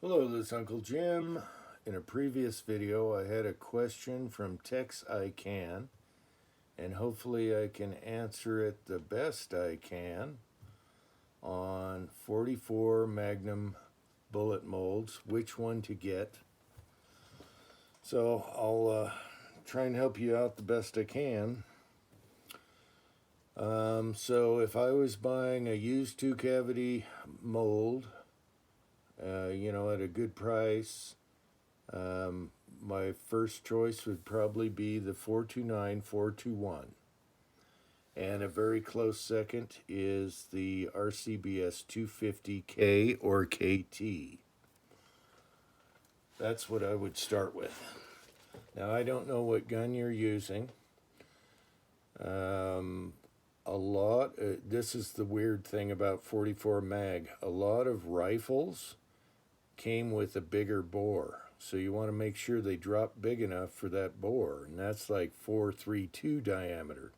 Hello, this is Uncle Jim. In a previous video, I had a question from Tex I Can, and hopefully I can answer it the best I can on 44 Magnum bullet molds, which one to get. So I'll try and help you out the best I can. So if I was buying a used 2-cavity mold, at a good price, my first choice would probably be the 429-421. And a very close second is the RCBS 250K or KT. That's what I would start with. Now, I don't know what gun you're using. This is the weird thing about 44 mag. A lot of rifles came with a bigger bore. So you want to make sure they drop big enough for that bore. And that's like 4.32 diameter.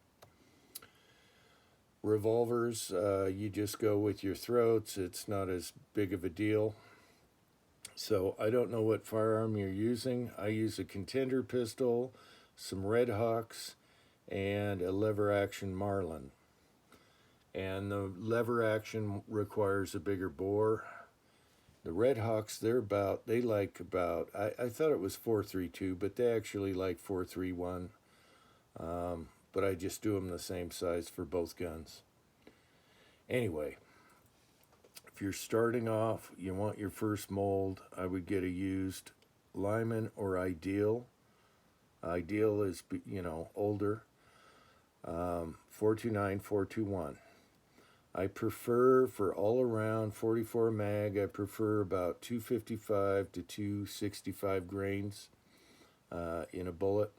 Revolvers, you just go with your throats. It's not as big of a deal. So I don't know what firearm you're using. I use a contender pistol, some Red Hawks, and a lever action Marlin. And the lever action requires a bigger bore. The Red Hawks, I thought it was 4.32, but they actually like 4.31. But I just do them the same size for both guns. Anyway, if you're starting off, you want your first mold, I would get a used Lyman or Ideal. Ideal is, older. 429, 421. I prefer, for all around 44 mag, I prefer about 255 to 265 grains in a bullet.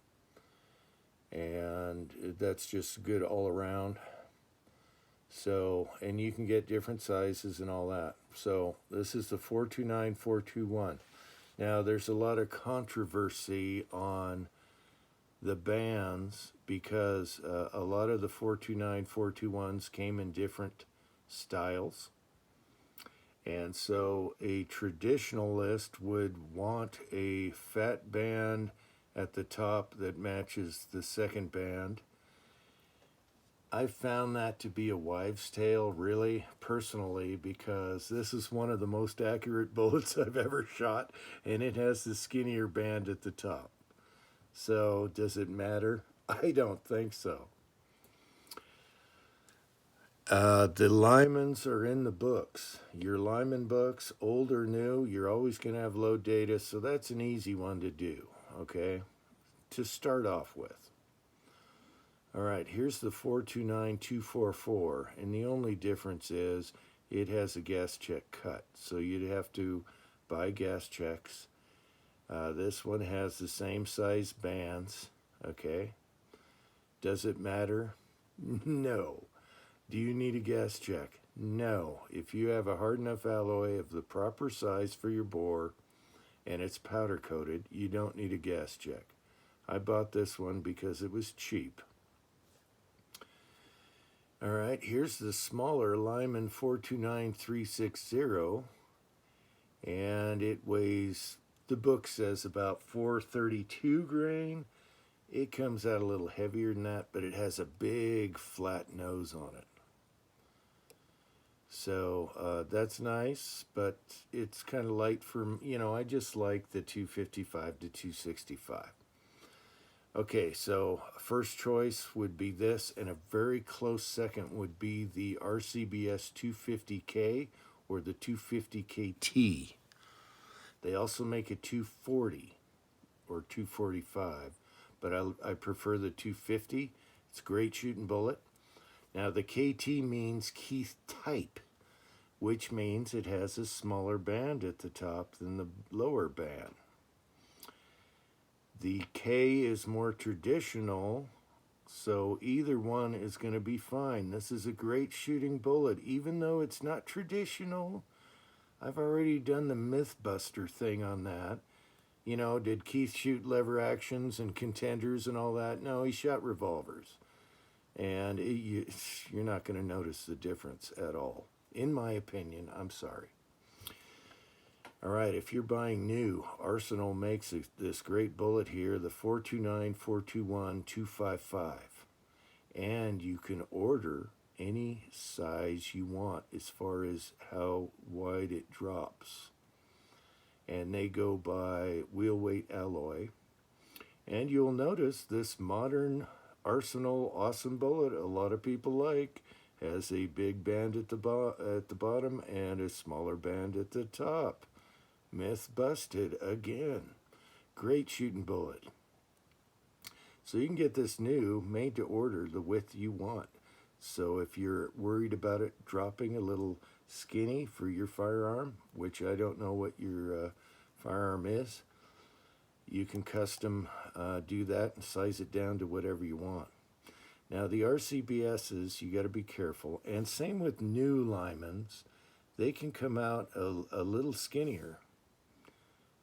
And that's just good all around. So, and you can get different sizes and all that. So this is the 429, 421. Now there's a lot of controversy on the bands because a lot of the 429, 421s came in different styles. And so a traditionalist would want a fat band at the top that matches the second band. I found that to be a wives' tale, really, personally, because this is one of the most accurate bullets I've ever shot, and it has the skinnier band at the top. So, does it matter? I don't think so. The Lymans are in the books. Your Lyman books, old or new, you're always going to have low data, so that's an easy one to do, okay, to start off with. All right, here's the 429-244, and the only difference is it has a gas check cut, so you'd have to buy gas checks. This one has the same size bands, okay? Does it matter? No. Do you need a gas check? No. If you have a hard enough alloy of the proper size for your bore and it's powder coated, you don't need a gas check. I bought this one because it was cheap. All right, here's the smaller Lyman 429-360, and it weighs, the book says, about 432 grain. It comes out a little heavier than that, but it has a big flat nose on it. So that's nice, but it's kind of light for, I just like the 255 to 265. Okay, so first choice would be this, and a very close second would be the RCBS 250K or the 250KT. They also make a 240 or 245, but I prefer the 250. It's a great shooting bullet. Now the KT means Keith type, which means it has a smaller band at the top than the lower band. The K is more traditional, so either one is going to be fine. This is a great shooting bullet, even though it's not traditional. I've already done the Mythbuster thing on that. Did Keith shoot lever actions and contenders and all that? No, he shot revolvers. And you're not going to notice the difference at all. In my opinion, I'm sorry. All right, if you're buying new, Arsenal makes this great bullet here, the 429-421-255. And you can order any size you want as far as how wide it drops. And they go by wheel weight alloy. And you'll notice this modern Arsenal awesome bullet a lot of people like has a big band at the bottom and a smaller band at the top. Myth busted again. Great shooting bullet. So you can get this new, made to order, the width you want. So if you're worried about it dropping a little skinny for your firearm, which I don't know what your firearm is, you can custom do that and size it down to whatever you want. Now the RCBSs, you got to be careful. And same with new Lymans, they can come out a little skinnier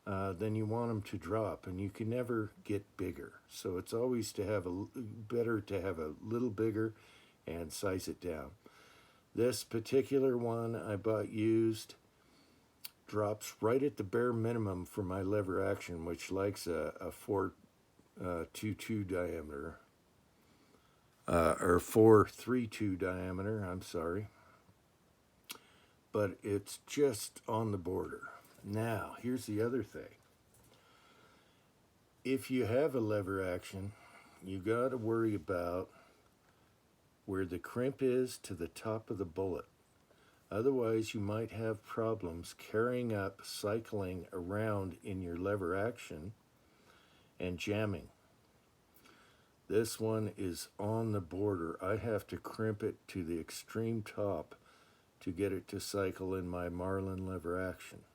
than you want them to drop, and you can never get bigger. So it's always better to have a little bigger and size it down. This particular one I bought used drops right at the bare minimum for my lever action, which likes a 4.22 diameter, or 4.32 diameter, I'm sorry. But it's just on the border. Now, here's the other thing. If you have a lever action, you got to worry about where the crimp is to the top of the bullet. Otherwise, you might have problems carrying up, cycling around in your lever action and jamming. This one is on the border. I have to crimp it to the extreme top to get it to cycle in my Marlin lever action.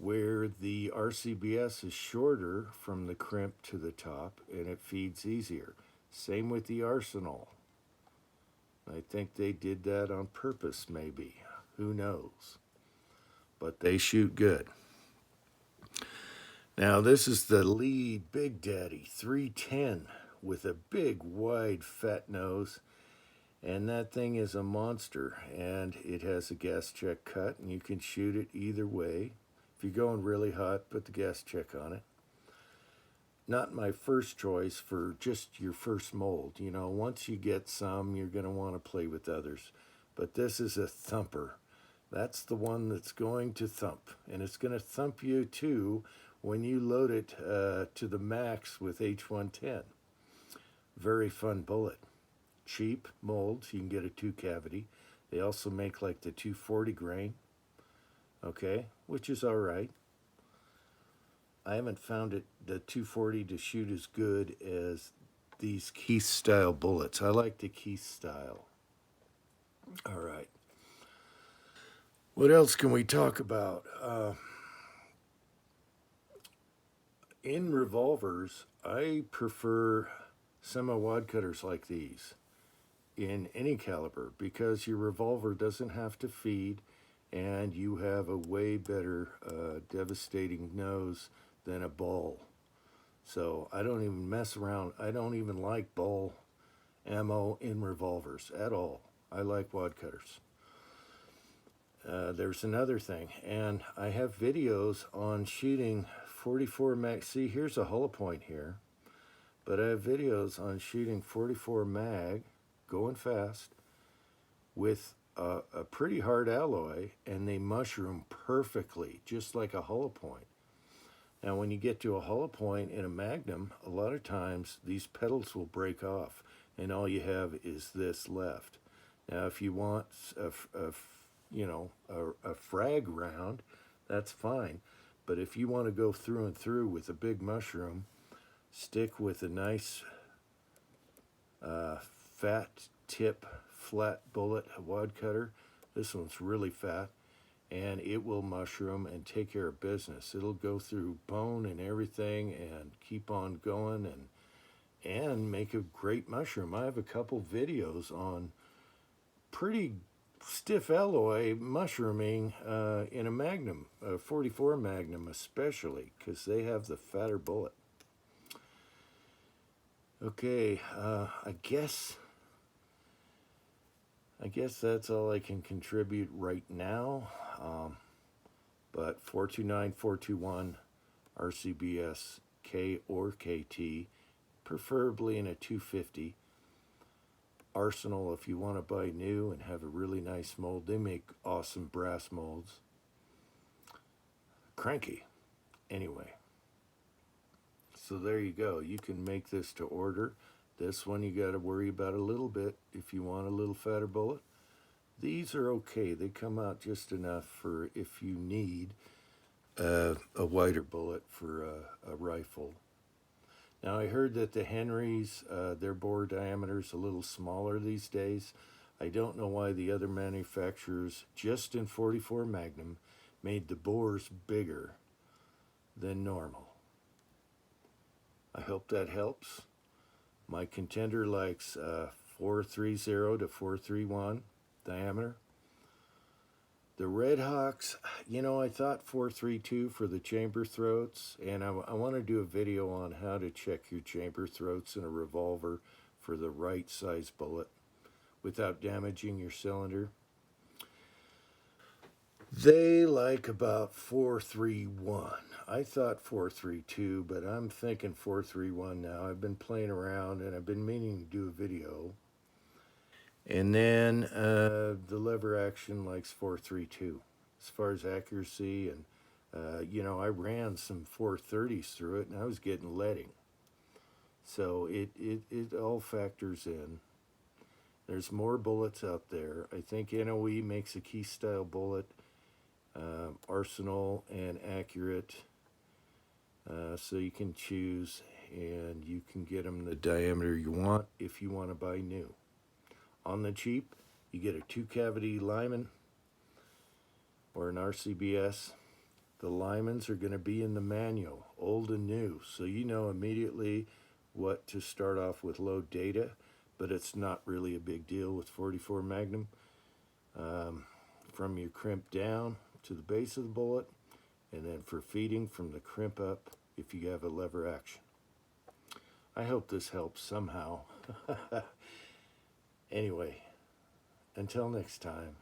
Where the RCBS is shorter from the crimp to the top and it feeds easier. Same with the Arsenal. I think they did that on purpose, maybe. Who knows? But they shoot good. Now this is the Lee Big Daddy 310 with a big, wide, fat nose. And that thing is a monster. And it has a gas check cut, and you can shoot it either way. If you're going really hot, put the gas check on it. Not my first choice for just your first mold. You know, once you get some, you're going to want to play with others. But this is a thumper. That's the one that's going to thump. And it's going to thump you too when you load it to the max with H110. Very fun bullet. Cheap molds. You can get a 2-cavity. They also make like the 240 grain. Okay, which is all right. I haven't found the 240 to shoot as good as these Keith style bullets. I like the Keith style. All right. What else can we talk about? In revolvers, I prefer semi-wad cutters like these in any caliber because your revolver doesn't have to feed and you have a way better devastating nose than a ball. So I don't even mess around. I don't even like ball ammo in revolvers at all. I like wad cutters. There's another thing, and I have videos on shooting 44 mag. See, here's a hollow point here, but I have videos on shooting 44 mag, going fast, with a pretty hard alloy, and they mushroom perfectly, just like a hollow point. Now, when you get to a hollow point in a Magnum, a lot of times these petals will break off, and all you have is this left. Now, if you want a frag round, that's fine. But if you want to go through and through with a big mushroom, stick with a nice fat tip, flat bullet wad cutter. This one's really fat, and it will mushroom and take care of business. It'll go through bone and everything and keep on going and make a great mushroom. I have a couple videos on pretty stiff alloy mushrooming in a Magnum, a 44 Magnum especially, because they have the fatter bullet. Okay, I guess that's all I can contribute right now. but 429421 RCBS K or KT, preferably in a 250. Arsenal, if you want to buy new and have a really nice mold, they make awesome brass molds. Cranky. Anyway, so there you go. You can make this to order. This one you got to worry about a little bit if you want a little fatter bullet. These are okay. They come out just enough for if you need a wider bullet for a rifle. Now I heard that the Henrys, their bore diameter is a little smaller these days. I don't know why the other manufacturers, just in 44 Magnum, made the bores bigger than normal. I hope that helps. My Contender likes 430 to 431 diameter. The Red Hawks, you know, I thought 432 for the chamber throats, and I want to do a video on how to check your chamber throats in a revolver for the right size bullet without damaging your cylinder. They like about 431. I thought 432, but I'm thinking 431 now. I've been playing around and I've been meaning to do a video. And then the lever action likes 432 as far as accuracy. And, you know, I ran some 430s through it and I was getting leading. So it all factors in. There's more bullets out there. I think NOE makes a Keith style bullet, Arsenal and Accurate. So you can choose and you can get them the diameter you want if you want to buy new. On the cheap, you get a 2-cavity Lyman or an RCBS. The Lymans are going to be in the manual, old and new, so you know immediately what to start off with low data, but it's not really a big deal with 44 Magnum. From your crimp down to the base of the bullet, and then for feeding from the crimp up if you have a lever action. I hope this helps somehow. Anyway, until next time.